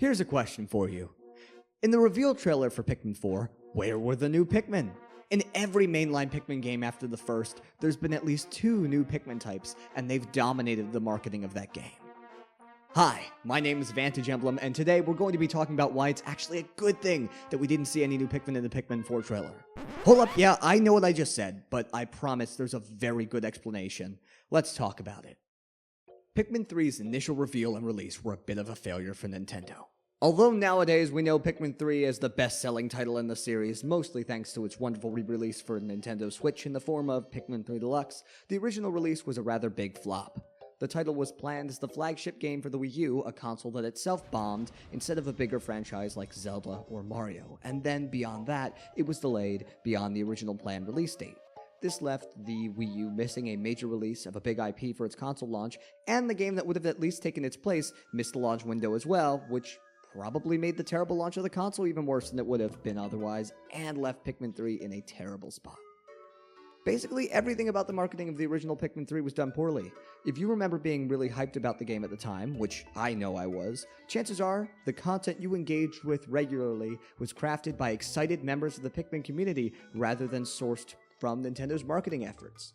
Here's a question for you. In the reveal trailer for Pikmin 4, where were the new Pikmin? In every mainline Pikmin game after the first, there's been at least 2 new Pikmin types, and they've dominated the marketing of that game. Hi, my name is Vantage Emblem, and today we're going to be talking about why it's actually a good thing that we didn't see any new Pikmin in the Pikmin 4 trailer. Hold up, yeah, I know what I just said, but I promise there's a very good explanation. Let's talk about it. Pikmin 3's initial reveal and release were a bit of a failure for Nintendo. Although nowadays we know Pikmin 3 is the best-selling title in the series, mostly thanks to its wonderful re-release for Nintendo Switch in the form of Pikmin 3 Deluxe, the original release was a rather big flop. The title was planned as the flagship game for the Wii U, a console that itself bombed, instead of a bigger franchise like Zelda or Mario, and then beyond that, it was delayed beyond the original planned release date. This left the Wii U missing a major release of a big IP for its console launch, and the game that would have at least taken its place missed the launch window as well, which probably made the terrible launch of the console even worse than it would have been otherwise, and left Pikmin 3 in a terrible spot. Basically, everything about the marketing of the original Pikmin 3 was done poorly. If you remember being really hyped about the game at the time, which I know I was, chances are the content you engaged with regularly was crafted by excited members of the Pikmin community rather than sourced from Nintendo's marketing efforts.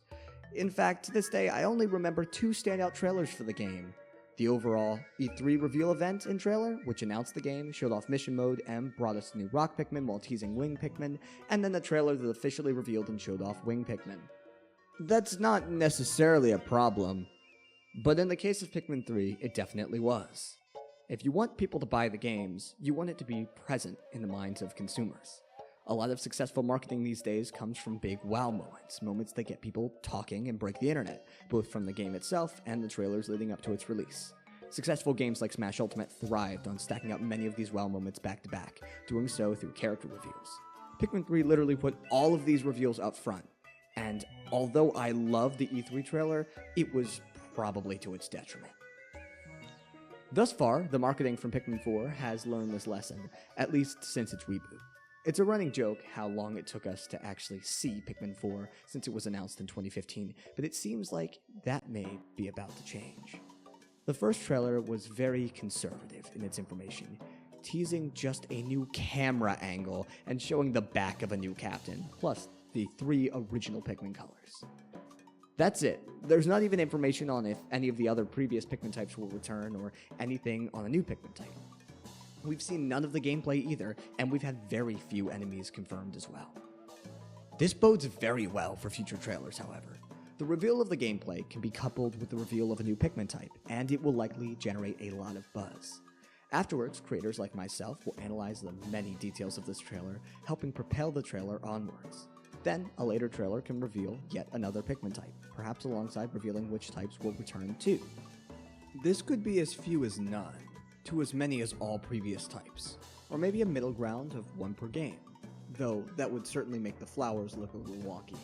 In fact, to this day, I only remember 2 standout trailers for the game. The overall E3 reveal event and trailer, which announced the game, showed off mission mode, and brought us new Rock Pikmin while teasing Wing Pikmin, and then the trailer that officially revealed and showed off Wing Pikmin. That's not necessarily a problem, but in the case of Pikmin 3, it definitely was. If you want people to buy the games, you want it to be present in the minds of consumers. A lot of successful marketing these days comes from big wow moments, moments that get people talking and break the internet, both from the game itself and the trailers leading up to its release. Successful games like Smash Ultimate thrived on stacking up many of these wow moments back to back, doing so through character reveals. Pikmin 3 literally put all of these reveals up front, and although I love the E3 trailer, it was probably to its detriment. Thus far, the marketing from Pikmin 4 has learned this lesson, at least since its reboot. It's a running joke how long it took us to actually see Pikmin 4 since it was announced in 2015, but it seems like that may be about to change. The first trailer was very conservative in its information, teasing just a new camera angle and showing the back of a new captain, plus the 3 original Pikmin colors. That's it. There's not even information on if any of the other previous Pikmin types will return or anything on a new Pikmin type. We've seen none of the gameplay either, and we've had very few enemies confirmed as well. This bodes very well for future trailers, however. The reveal of the gameplay can be coupled with the reveal of a new Pikmin type, and it will likely generate a lot of buzz. Afterwards, creators like myself will analyze the many details of this trailer, helping propel the trailer onwards. Then, a later trailer can reveal yet another Pikmin type, perhaps alongside revealing which types will return too. This could be as few as none, to as many as all previous types, or maybe a middle ground of 1 per game, though that would certainly make the flowers look a little wonky.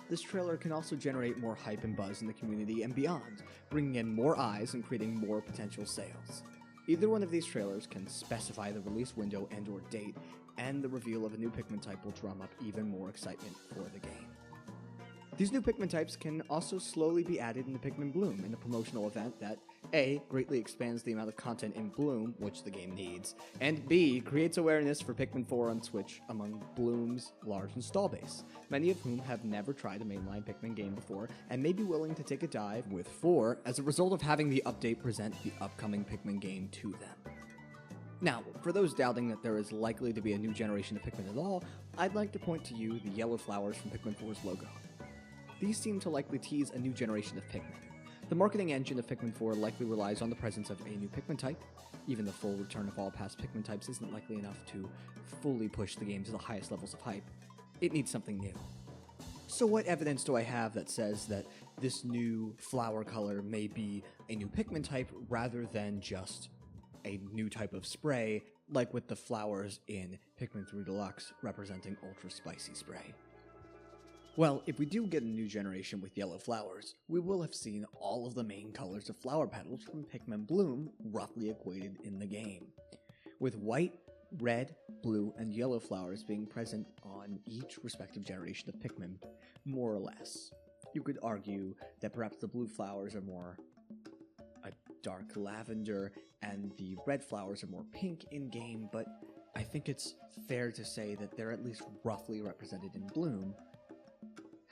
This trailer can also generate more hype and buzz in the community and beyond, bringing in more eyes and creating more potential sales. Either one of these trailers can specify the release window and/or date, and the reveal of a new Pikmin type will drum up even more excitement for the game. These new Pikmin types can also slowly be added into Pikmin Bloom in a promotional event that A, greatly expands the amount of content in Bloom, which the game needs, and B, creates awareness for Pikmin 4 on Switch among Bloom's large install base, many of whom have never tried a mainline Pikmin game before and may be willing to take a dive with 4 as a result of having the update present the upcoming Pikmin game to them. Now, for those doubting that there is likely to be a new generation of Pikmin at all, I'd like to point to you the yellow flowers from Pikmin 4's logo. These seem to likely tease a new generation of Pikmin. The marketing engine of Pikmin 4 likely relies on the presence of a new Pikmin type. Even the full return of all past Pikmin types isn't likely enough to fully push the game to the highest levels of hype. It needs something new. So what evidence do I have that says that this new flower color may be a new Pikmin type rather than just a new type of spray, like with the flowers in Pikmin 3 Deluxe representing Ultra Spicy Spray? Well, if we do get a new generation with yellow flowers, we will have seen all of the main colors of flower petals from Pikmin Bloom roughly equated in the game, with white, red, blue, and yellow flowers being present on each respective generation of Pikmin, more or less. You could argue that perhaps the blue flowers are more a dark lavender, and the red flowers are more pink in-game, but I think it's fair to say that they're at least roughly represented in bloom.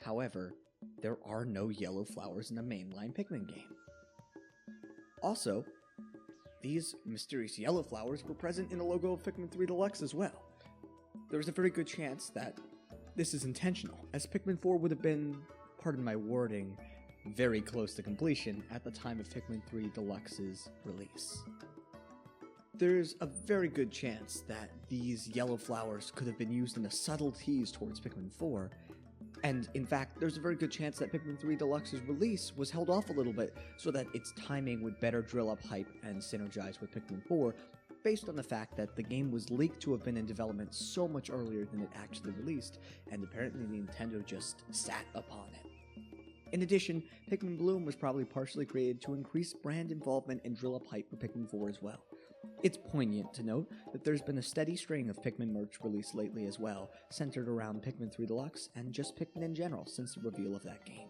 However, there are no yellow flowers in a mainline Pikmin game. Also, these mysterious yellow flowers were present in the logo of Pikmin 3 Deluxe as well. There's a very good chance that this is intentional, as Pikmin 4 would have been, pardon my wording, very close to completion at the time of Pikmin 3 Deluxe's release. There's a very good chance that these yellow flowers could have been used in a subtle tease towards Pikmin 4, and in fact, there's a very good chance that Pikmin 3 Deluxe's release was held off a little bit so that its timing would better drill up hype and synergize with Pikmin 4, based on the fact that the game was leaked to have been in development so much earlier than it actually released, and apparently Nintendo just sat upon it. In addition, Pikmin Bloom was probably partially created to increase brand involvement and drill up hype for Pikmin 4 as well. It's poignant to note that there's been a steady string of Pikmin merch released lately as well, centered around Pikmin 3 Deluxe and just Pikmin in general since the reveal of that game.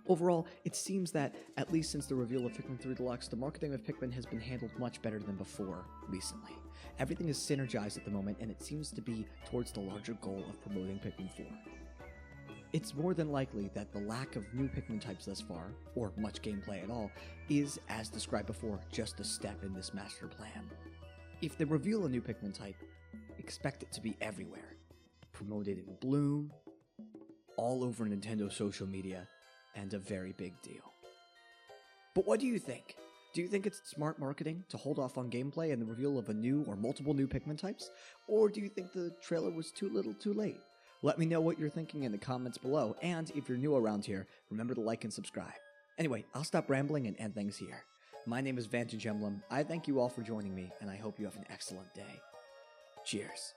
Overall, it seems that, at least since the reveal of Pikmin 3 Deluxe, the marketing of Pikmin has been handled much better than before recently. Everything is synergized at the moment, and it seems to be towards the larger goal of promoting Pikmin 4. It's more than likely that the lack of new Pikmin types thus far, or much gameplay at all, is, as described before, just a step in this master plan. If they reveal a new Pikmin type, expect it to be everywhere. Promoted in bloom, all over Nintendo social media, and a very big deal. But what do you think? Do you think it's smart marketing to hold off on gameplay and the reveal of a new or multiple new Pikmin types? Or do you think the trailer was too little too late? Let me know what you're thinking in the comments below, and if you're new around here, remember to like and subscribe. Anyway, I'll stop rambling and end things here. My name is Vantage Emblem. I thank you all for joining me, and I hope you have an excellent day. Cheers.